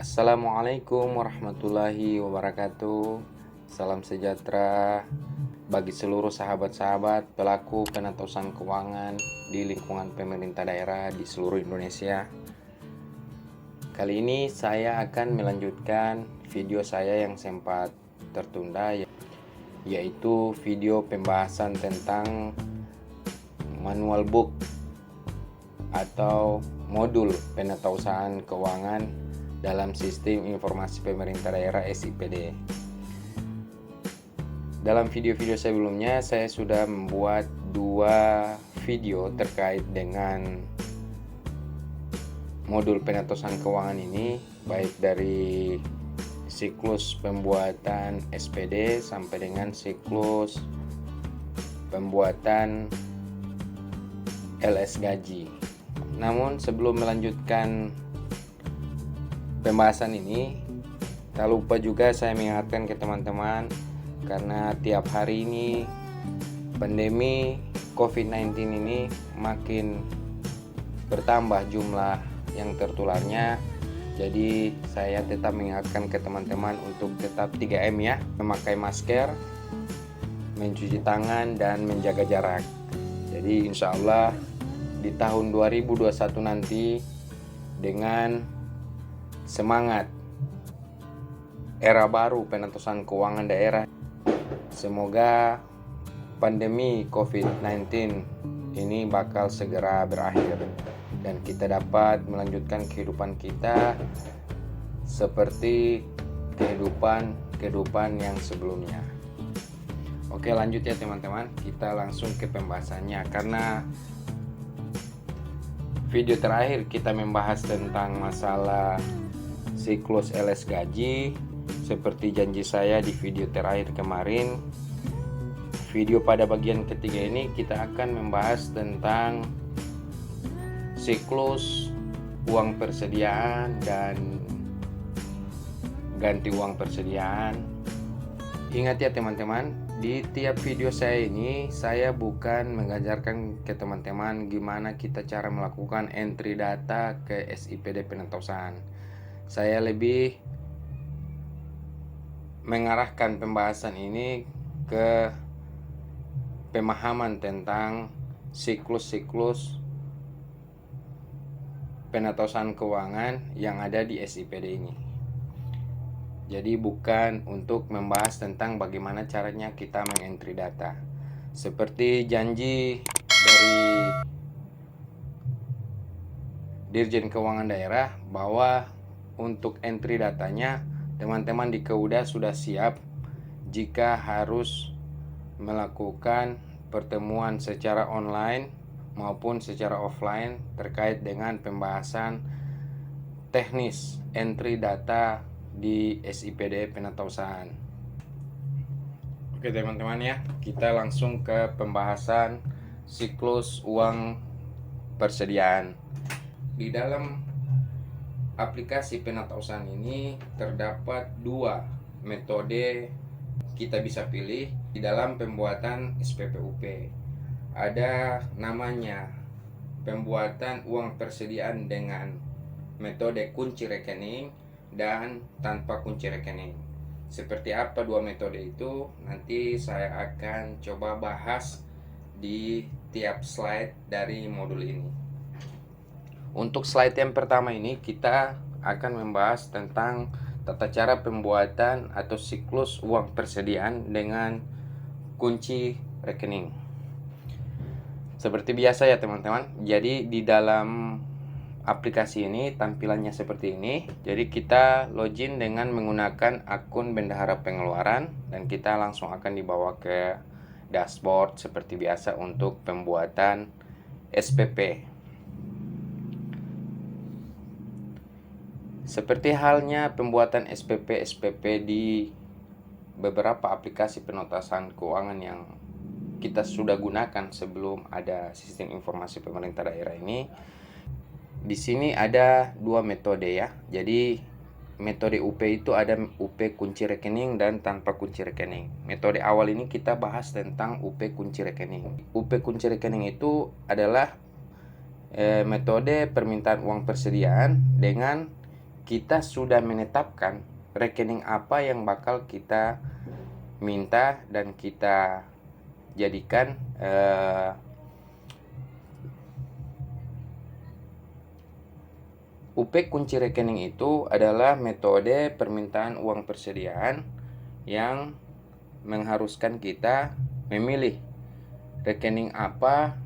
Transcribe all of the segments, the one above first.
Assalamualaikum warahmatullahi wabarakatuh. Salam sejahtera bagi seluruh sahabat-sahabat pelaku penatasan keuangan di lingkungan pemerintah daerah di seluruh Indonesia. Kali ini saya akan melanjutkan video saya yang sempat tertunda, yaitu video pembahasan tentang manual book atau modul penatausahaan keuangan dalam sistem informasi pemerintah daerah SIPD. Dalam video-video sebelumnya saya sudah membuat 2 video terkait dengan modul penatausahaan keuangan ini, baik dari siklus pembuatan SPD sampai dengan siklus pembuatan LS gaji. Namun sebelum melanjutkan pembahasan ini, tak lupa juga saya mengingatkan ke teman-teman, karena tiap hari ini pandemi COVID-19 ini makin bertambah jumlah yang tertularnya. Jadi saya tetap mengingatkan ke teman-teman untuk tetap 3M ya, memakai masker, mencuci tangan, dan menjaga jarak. Jadi insya Allah di tahun 2021 nanti, dengan semangat era baru penatasan keuangan daerah, semoga pandemi COVID-19 ini bakal segera berakhir dan kita dapat melanjutkan kehidupan kita seperti kehidupan yang sebelumnya. Oke, lanjut ya teman-teman, kita langsung ke pembahasannya. Karena video terakhir kita membahas tentang masalah siklus LS gaji, seperti janji saya di video terakhir kemarin. Video pada bagian ketiga ini kita akan membahas tentang siklus uang persediaan dan ganti uang persediaan. Ingat ya teman-teman, di tiap video saya ini saya bukan mengajarkan ke teman-teman gimana kita cara melakukan entry data ke SIPD penatausahaan. Saya lebih mengarahkan pembahasan ini ke pemahaman tentang siklus-siklus penatausahaan keuangan yang ada di SIPD ini. Jadi bukan untuk membahas tentang bagaimana caranya kita mengentry data. Seperti janji dari Dirjen Keuangan Daerah bahwa untuk entry datanya teman-teman di Keuda sudah siap jika harus melakukan pertemuan secara online maupun secara offline terkait dengan pembahasan teknis entry data di SIPD penatausahaan. Oke teman-teman ya, kita langsung ke pembahasan siklus uang persediaan. Di dalam aplikasi penatausahaan ini terdapat 2 metode kita bisa pilih di dalam pembuatan SPPUP. Ada namanya pembuatan uang persediaan dengan metode kunci rekening dan tanpa kunci rekening. Seperti apa 2 metode itu, nanti saya akan coba bahas di tiap slide dari modul ini. Untuk slide yang pertama ini kita akan membahas tentang tata cara pembuatan atau siklus uang persediaan dengan kunci rekening. Seperti biasa ya teman-teman, jadi di dalam aplikasi ini tampilannya seperti ini. Jadi kita login dengan menggunakan akun bendahara pengeluaran dan kita langsung akan dibawa ke dashboard seperti biasa untuk pembuatan SPP. Seperti halnya pembuatan SPP di beberapa aplikasi penatasan keuangan yang kita sudah gunakan sebelum ada sistem informasi pemerintah daerah ini. Di sini ada 2 metode ya. Jadi metode UP itu ada UP kunci rekening dan tanpa kunci rekening. Metode awal ini kita bahas tentang UP kunci rekening. UP kunci rekening itu adalah metode permintaan uang persediaan dengan kita sudah menetapkan rekening apa yang bakal kita minta dan kita jadikan UP kunci rekening itu adalah metode permintaan uang persediaan yang mengharuskan kita memilih rekening apa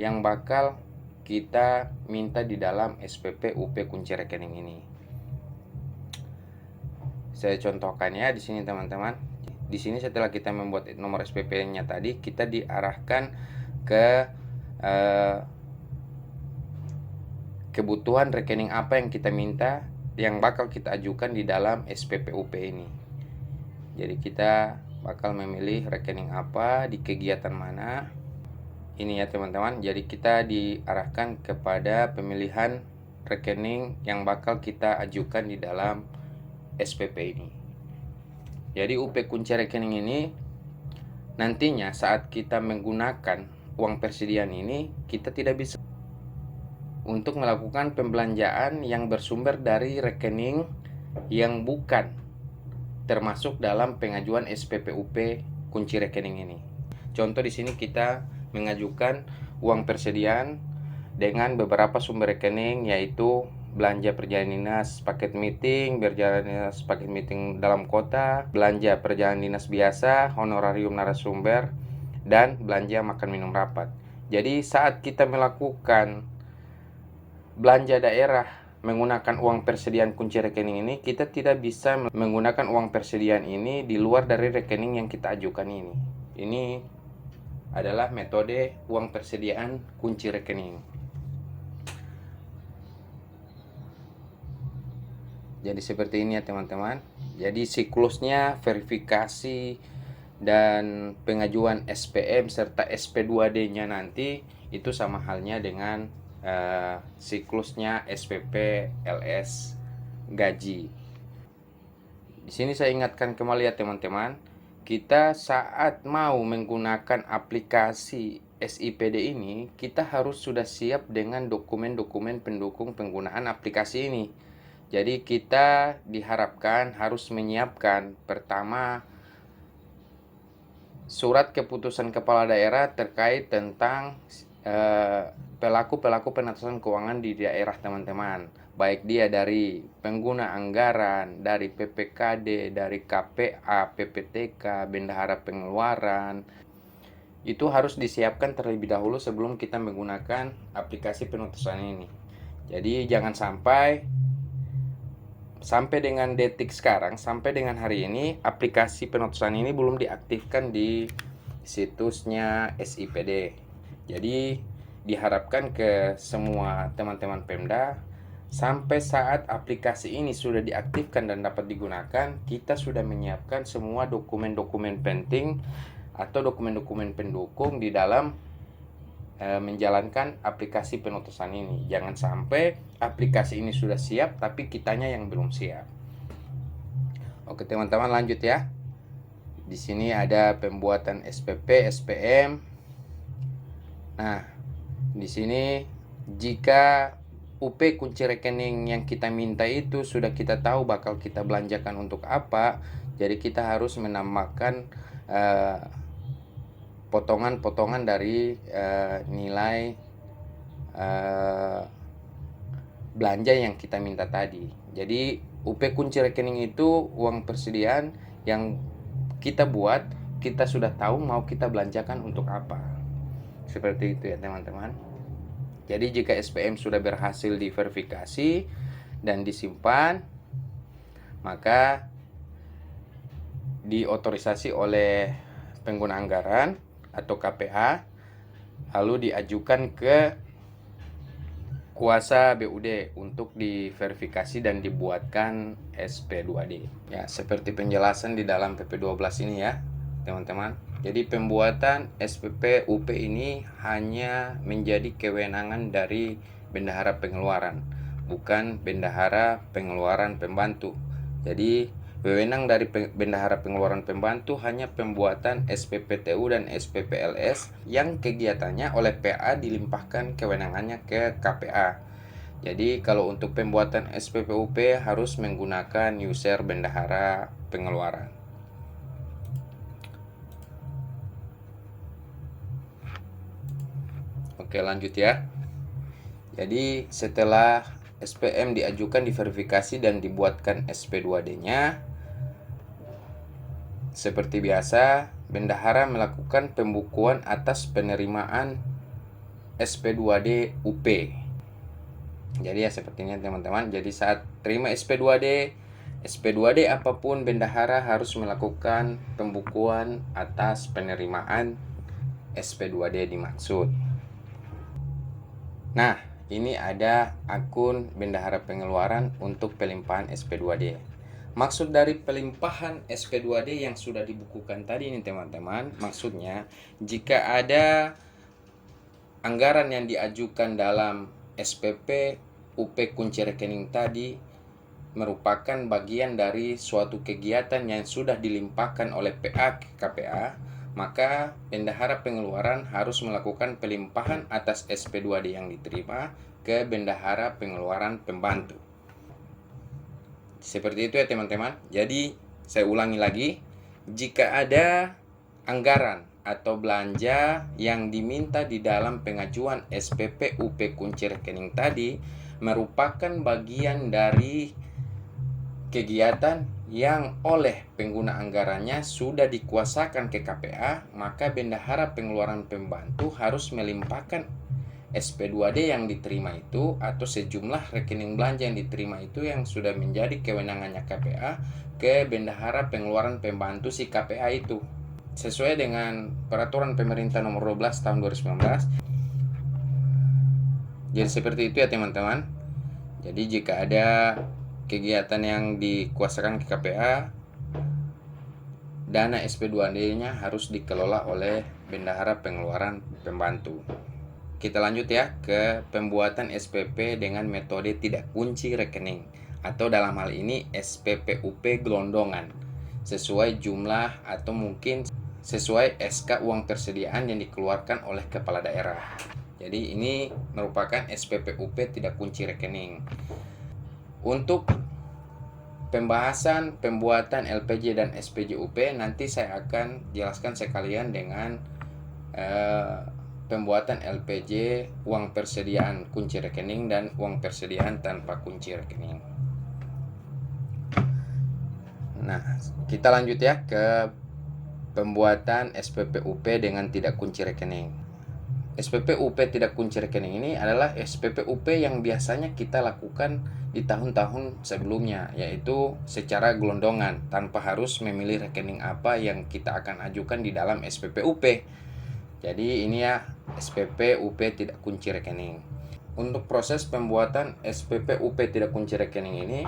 yang bakal kita minta di dalam SPP UP kunci rekening ini. Saya contohkan ya di sini teman-teman. Di sini setelah kita membuat nomor SPP-nya tadi, kita diarahkan ke kebutuhan rekening apa yang kita minta yang bakal kita ajukan di dalam SPP UP ini. Jadi kita bakal memilih rekening apa di kegiatan mana. Ini ya teman-teman. Jadi kita diarahkan kepada pemilihan rekening yang bakal kita ajukan di dalam SPP ini. Jadi UP kunci rekening ini nantinya saat kita menggunakan uang persediaan ini, kita tidak bisa untuk melakukan pembelanjaan yang bersumber dari rekening yang bukan termasuk dalam pengajuan SPP UP kunci rekening ini. Contoh di sini kita mengajukan uang persediaan dengan beberapa sumber rekening, yaitu belanja perjalanan dinas paket meeting, perjalanan dinas paket meeting dalam kota, belanja perjalanan dinas biasa, honorarium narasumber, dan belanja makan minum rapat. Jadi saat kita melakukan belanja daerah menggunakan uang persediaan kunci rekening ini, kita tidak bisa menggunakan uang persediaan ini di luar dari rekening yang kita ajukan ini. Ini adalah metode uang persediaan kunci rekening. Jadi seperti ini ya teman-teman. Jadi siklusnya verifikasi dan pengajuan SPM serta SP2D-nya nanti itu sama halnya dengan siklusnya SPP LS gaji. Di sini saya ingatkan kembali ya teman-teman, kita saat mau menggunakan aplikasi SIPD ini, kita harus sudah siap dengan dokumen-dokumen pendukung penggunaan aplikasi ini. Jadi kita diharapkan harus menyiapkan pertama surat keputusan kepala daerah terkait tentang pelaku-pelaku penatasan keuangan di daerah teman-teman, baik dia dari pengguna anggaran, dari PPKD, dari KPA, PPTK, bendahara pengeluaran. Itu harus disiapkan terlebih dahulu sebelum kita menggunakan aplikasi penutasan ini. Jadi jangan sampai dengan detik sekarang, sampai dengan hari ini, aplikasi penutasan ini belum diaktifkan di situsnya SIPD. Jadi diharapkan ke semua teman-teman Pemda, sampai saat aplikasi ini sudah diaktifkan dan dapat digunakan, kita sudah menyiapkan semua dokumen-dokumen penting atau dokumen-dokumen pendukung di dalam menjalankan aplikasi penutasan ini. Jangan sampai aplikasi ini sudah siap tapi kitanya yang belum siap. Oke teman-teman, lanjut ya. Di sini ada pembuatan SPP, SPM. Nah, di sini jika UP kunci rekening yang kita minta itu sudah kita tahu bakal kita belanjakan untuk apa, jadi kita harus menambahkan potongan-potongan dari nilai belanja yang kita minta tadi. Jadi UP kunci rekening itu uang persediaan yang kita buat, kita sudah tahu mau kita belanjakan untuk apa. Seperti itu ya teman-teman. Jadi jika SPM sudah berhasil diverifikasi dan disimpan, maka diotorisasi oleh pengguna anggaran atau KPA, lalu diajukan ke kuasa BUD untuk diverifikasi dan dibuatkan SP2D. Ya, seperti penjelasan di dalam PP12 ini ya, teman-teman. Jadi pembuatan SPP UP ini hanya menjadi kewenangan dari bendahara pengeluaran, bukan bendahara pengeluaran pembantu. Jadi wewenang dari bendahara pengeluaran pembantu hanya pembuatan SPPTU dan SPPLS yang kegiatannya oleh PA dilimpahkan kewenangannya ke KPA. Jadi kalau untuk pembuatan SPPUP harus menggunakan user bendahara pengeluaran. Oke, lanjut ya. Jadi setelah SPM diajukan, diverifikasi dan dibuatkan SP2D-nya, seperti biasa, bendahara melakukan pembukuan atas penerimaan SP2D UP. Jadi ya seperti ini teman-teman. Jadi saat terima SP2D apapun, bendahara harus melakukan pembukuan atas penerimaan SP2D dimaksud. Nah, ini ada akun bendahara pengeluaran untuk pelimpahan SP2D. Maksud dari pelimpahan SP2D yang sudah dibukukan tadi ini teman-teman, maksudnya jika ada anggaran yang diajukan dalam SPP UP kunci rekening tadi merupakan bagian dari suatu kegiatan yang sudah dilimpahkan oleh PA ke KPA, maka bendahara pengeluaran harus melakukan pelimpahan atas SP2D yang diterima ke bendahara pengeluaran pembantu. Seperti itu ya teman-teman. Jadi saya ulangi lagi, jika ada anggaran atau belanja yang diminta di dalam pengajuan SPP UP kunci rekening tadi merupakan bagian dari kegiatan yang oleh pengguna anggarannya sudah dikuasakan ke KPA, maka bendahara pengeluaran pembantu harus melimpahkan SP2D yang diterima itu atau sejumlah rekening belanja yang diterima itu yang sudah menjadi kewenangannya KPA ke bendahara pengeluaran pembantu si KPA itu sesuai dengan peraturan pemerintah nomor 12 tahun 2019. Jadi seperti itu ya teman-teman. Jadi jika ada kegiatan yang dikuasakan ke KPA, dana SP2D-nya harus dikelola oleh bendahara pengeluaran pembantu. Kita lanjut ya ke pembuatan SPP dengan metode tidak kunci rekening atau dalam hal ini SPPUP gelondongan sesuai jumlah atau mungkin sesuai SK uang persediaan yang dikeluarkan oleh kepala daerah. Jadi ini merupakan SPPUP tidak kunci rekening. Untuk pembahasan pembuatan LPJ dan SPJUP nanti saya akan jelaskan sekalian dengan pembuatan LPJ uang persediaan kunci rekening dan uang persediaan tanpa kunci rekening. Nah, kita lanjut ya ke pembuatan SPPUP dengan tidak kunci rekening. SPPUP tidak kunci rekening ini adalah SPPUP yang biasanya kita lakukan di tahun-tahun sebelumnya, yaitu secara gelondongan tanpa harus memilih rekening apa yang kita akan ajukan di dalam SPPUP. Jadi ini ya SPPUP tidak kunci rekening. Untuk proses pembuatan SPPUP tidak kunci rekening ini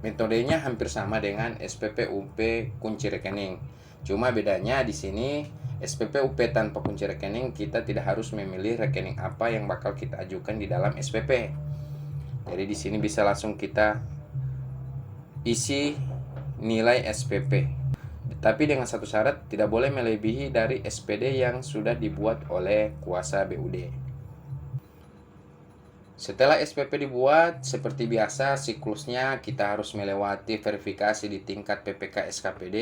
metodenya hampir sama dengan SPPUP kunci rekening. Cuma bedanya di sini SPPUP tanpa kunci rekening kita tidak harus memilih rekening apa yang bakal kita ajukan di dalam SPP. Jadi di sini bisa langsung kita isi nilai SPP. Tapi dengan satu syarat, tidak boleh melebihi dari SPD yang sudah dibuat oleh kuasa BUD. Setelah SPP dibuat, seperti biasa siklusnya kita harus melewati verifikasi di tingkat PPK SKPD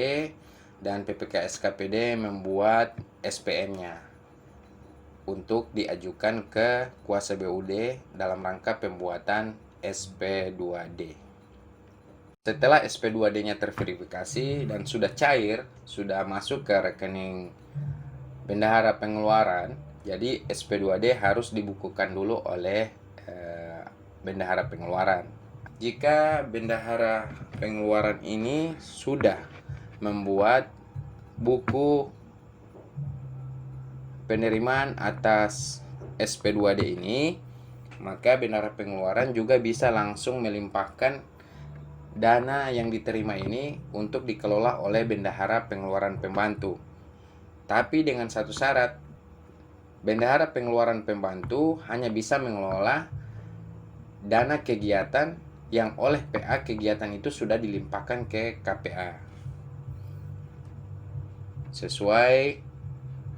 dan PPK SKPD membuat SPM-nya untuk diajukan ke kuasa BUD dalam rangka pembuatan SP2D. Setelah SP2D-nya terverifikasi dan sudah cair, sudah masuk ke rekening bendahara pengeluaran, jadi SP2D harus dibukukan dulu oleh bendahara pengeluaran. Jika bendahara pengeluaran ini sudah membuat buku penerimaan atas SP2D ini, maka bendahara pengeluaran juga bisa langsung melimpahkan dana yang diterima ini untuk dikelola oleh bendahara pengeluaran pembantu. Tapi dengan satu syarat, bendahara pengeluaran pembantu hanya bisa mengelola dana kegiatan yang oleh PA kegiatan itu sudah dilimpahkan ke KPA sesuai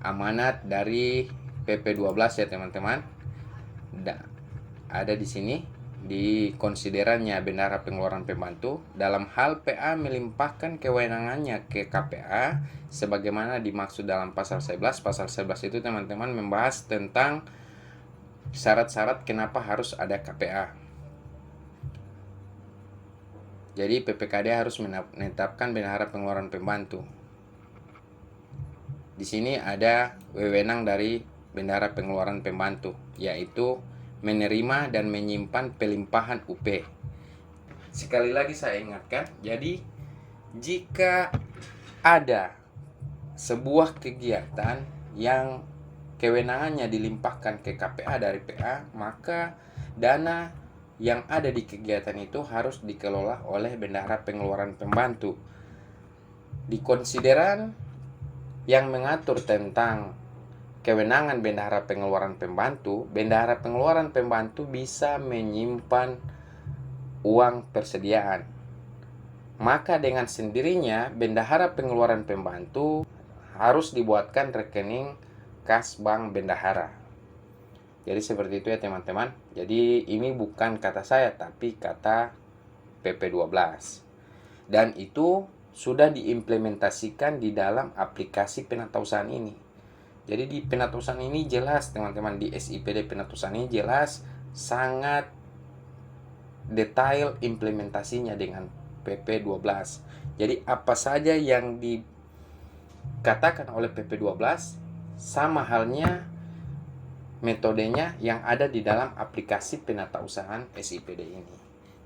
amanat dari PP 12 ya teman-teman. Ada di sini dikonsiderannya bendahara pengeluaran pembantu dalam hal PA melimpahkan kewenangannya ke KPA sebagaimana dimaksud dalam pasal 11. Pasal 11 itu teman-teman membahas tentang syarat-syarat kenapa harus ada KPA. Jadi PPKD harus menetapkan bendahara pengeluaran pembantu. Di sini ada wewenang dari bendahara pengeluaran pembantu, yaitu menerima dan menyimpan pelimpahan UP. Sekali lagi saya ingatkan, jadi jika ada sebuah kegiatan yang kewenangannya dilimpahkan ke KPA dari PA, maka dana yang ada di kegiatan itu harus dikelola oleh bendahara pengeluaran pembantu. Di konsideran yang mengatur tentang kewenangan bendahara pengeluaran pembantu bisa menyimpan uang persediaan. Maka dengan sendirinya bendahara pengeluaran pembantu harus dibuatkan rekening kas bank bendahara. Jadi seperti itu ya teman-teman. Jadi ini bukan kata saya tapi kata PP12. Dan itu sudah diimplementasikan di dalam aplikasi penatausahaan ini. Jadi di penatausahaan ini jelas teman-teman, di SIPD penatausahaan ini jelas sangat detail implementasinya dengan PP12. Jadi apa saja yang dikatakan oleh PP12 sama halnya metodenya yang ada di dalam aplikasi penatausahaan SIPD ini.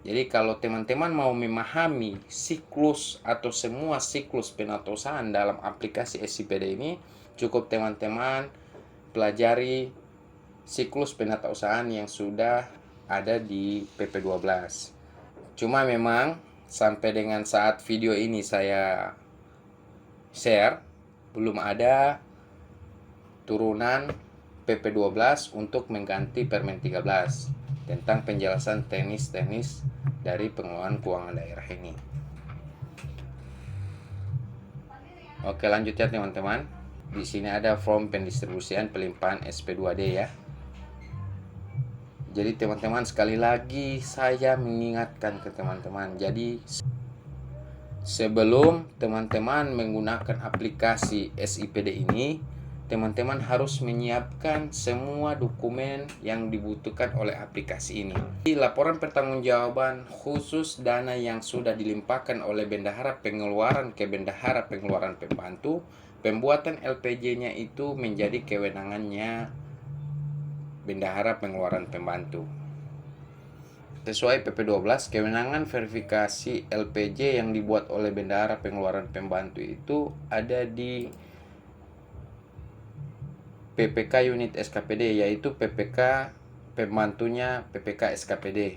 Jadi kalau teman-teman mau memahami siklus atau semua siklus penatausahaan dalam aplikasi SIPD ini, cukup teman-teman pelajari siklus penatausahaan yang sudah ada di PP12. Cuma memang sampai dengan saat video ini saya share, belum ada turunan PP12 untuk mengganti Permen 13 tentang penjelasan teknis-teknis dari pengelolaan keuangan daerah ini. Oke, lanjut ya teman-teman. Di sini ada form pendistribusian pelimpahan SP2D ya. Jadi teman-teman, sekali lagi saya mengingatkan ke teman-teman. Jadi sebelum teman-teman menggunakan aplikasi SIPD ini, teman-teman harus menyiapkan semua dokumen yang dibutuhkan oleh aplikasi ini. Di laporan pertanggungjawaban khusus dana yang sudah dilimpahkan oleh bendahara pengeluaran ke bendahara pengeluaran pembantu, pembuatan LPJ-nya itu menjadi kewenangannya bendahara pengeluaran pembantu. Sesuai PP12, kewenangan verifikasi LPJ yang dibuat oleh bendahara pengeluaran pembantu itu ada di PPK unit SKPD, yaitu PPK pembantunya PPK SKPD.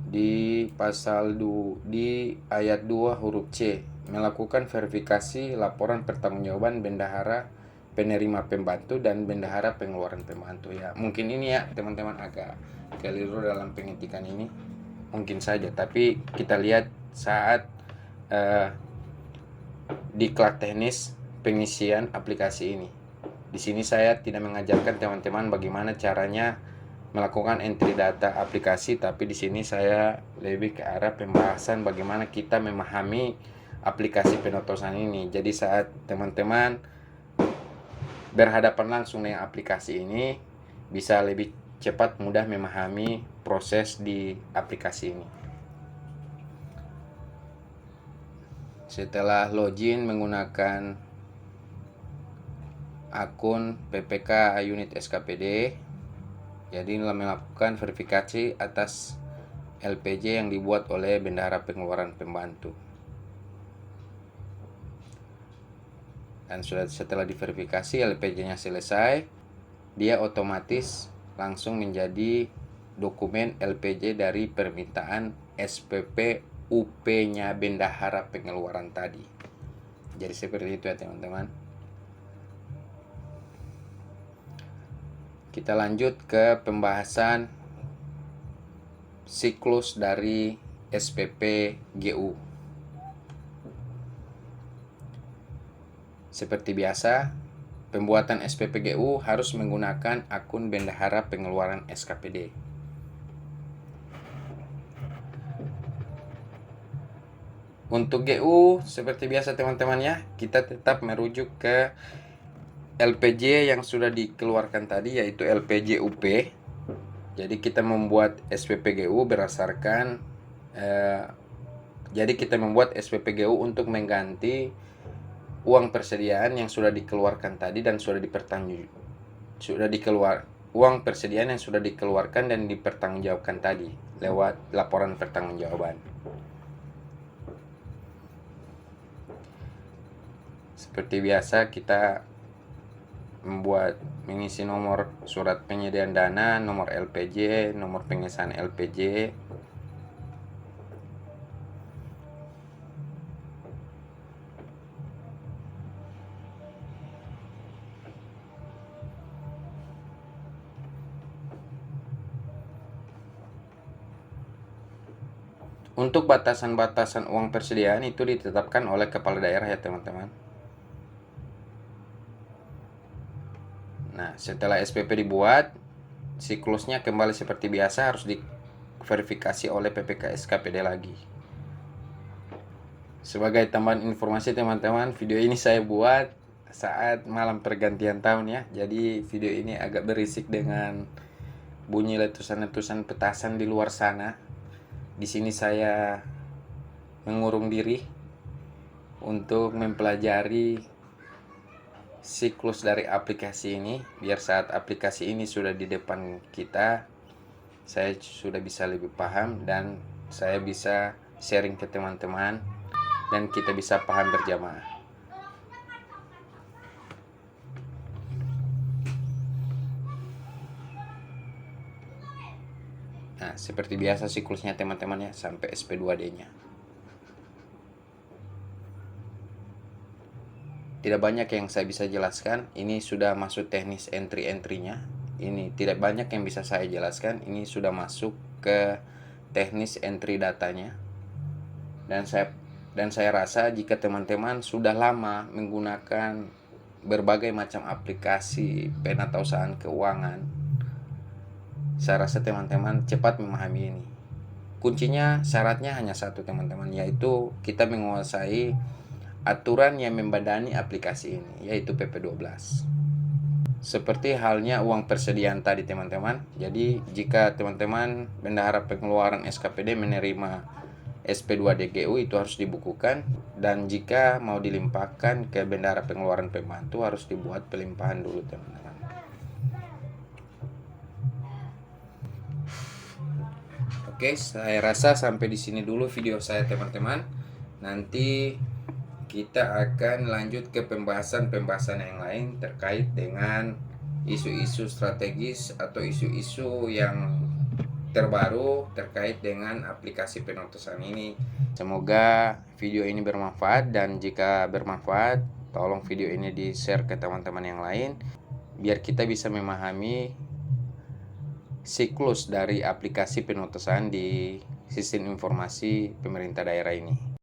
Di pasal di ayat 2 huruf C, melakukan verifikasi laporan pertanggungjawaban bendahara penerima pembantu dan bendahara pengeluaran pembantu ya. Mungkin ini ya teman-teman agak keliru dalam pengetikan ini, mungkin saja, tapi kita lihat saat diklat teknis pengisian aplikasi ini. Di sini saya tidak mengajarkan teman-teman bagaimana caranya melakukan entry data aplikasi, tapi di sini saya lebih ke arah pembahasan bagaimana kita memahami aplikasi penatausahaan ini. Jadi saat teman-teman berhadapan langsung dengan aplikasi ini, bisa lebih cepat mudah memahami proses di aplikasi ini. Setelah login menggunakan akun PPK unit SKPD, jadi melakukan verifikasi atas LPJ yang dibuat oleh bendahara pengeluaran pembantu. Dan setelah diverifikasi LPJ-nya selesai, dia otomatis langsung menjadi dokumen LPJ dari permintaan SPP UP-nya bendahara pengeluaran tadi. Jadi seperti itu ya teman-teman. Kita lanjut ke pembahasan siklus dari SPP GU. Seperti biasa, pembuatan SPPGU harus menggunakan akun Bendahara Pengeluaran SKPD. Untuk GU seperti biasa teman-teman ya, kita tetap merujuk ke LPJ yang sudah dikeluarkan tadi, yaitu LPJ UP. Jadi kita membuat SPPGU berdasarkan SPPGU untuk mengganti uang persediaan yang sudah dikeluarkan tadi dan uang persediaan yang sudah dikeluarkan dan dipertanggungjawabkan tadi lewat laporan pertanggungjawaban. Seperti biasa kita mengisi nomor surat penyediaan dana, nomor LPJ, nomor pengesahan LPJ. Untuk batasan-batasan uang persediaan itu ditetapkan oleh kepala daerah ya teman-teman. Nah, setelah SPP dibuat, siklusnya kembali seperti biasa harus diverifikasi oleh PPKS KPD lagi. Sebagai tambahan informasi teman-teman, video ini saya buat saat malam pergantian tahun ya. Jadi video ini agak berisik dengan bunyi letusan-letusan petasan di luar sana. Di sini saya mengurung diri untuk mempelajari siklus dari aplikasi ini, biar saat aplikasi ini sudah di depan kita, saya sudah bisa lebih paham dan saya bisa sharing ke teman-teman dan kita bisa paham berjamaah. Nah, seperti biasa siklusnya teman-teman ya, sampai SP2D-nya. Tidak banyak yang saya bisa jelaskan, ini sudah masuk teknis entry-nya. Ini tidak banyak yang bisa saya jelaskan, ini sudah masuk ke teknis entry datanya. Dan saya rasa jika teman-teman sudah lama menggunakan berbagai macam aplikasi penatausahaan keuangan, saya rasa teman-teman cepat memahami ini. Kuncinya, syaratnya hanya satu teman-teman, yaitu kita menguasai aturan yang membadani aplikasi ini, yaitu PP12. Seperti halnya uang persediaan tadi teman-teman. Jadi jika teman-teman Bendahara Pengeluaran SKPD menerima SP2DGU itu harus dibukukan, dan jika mau dilimpahkan ke Bendahara Pengeluaran Pembantu harus dibuat pelimpahan dulu teman-teman. Oke, saya rasa sampai di sini dulu video saya teman-teman. Nanti kita akan lanjut ke pembahasan yang lain terkait dengan isu-isu strategis atau isu-isu yang terbaru terkait dengan aplikasi penatausahaan ini. Semoga video ini bermanfaat, dan jika bermanfaat, tolong video ini di-share ke teman-teman yang lain biar kita bisa memahami siklus dari aplikasi penatausahaan di sistem informasi pemerintah daerah ini.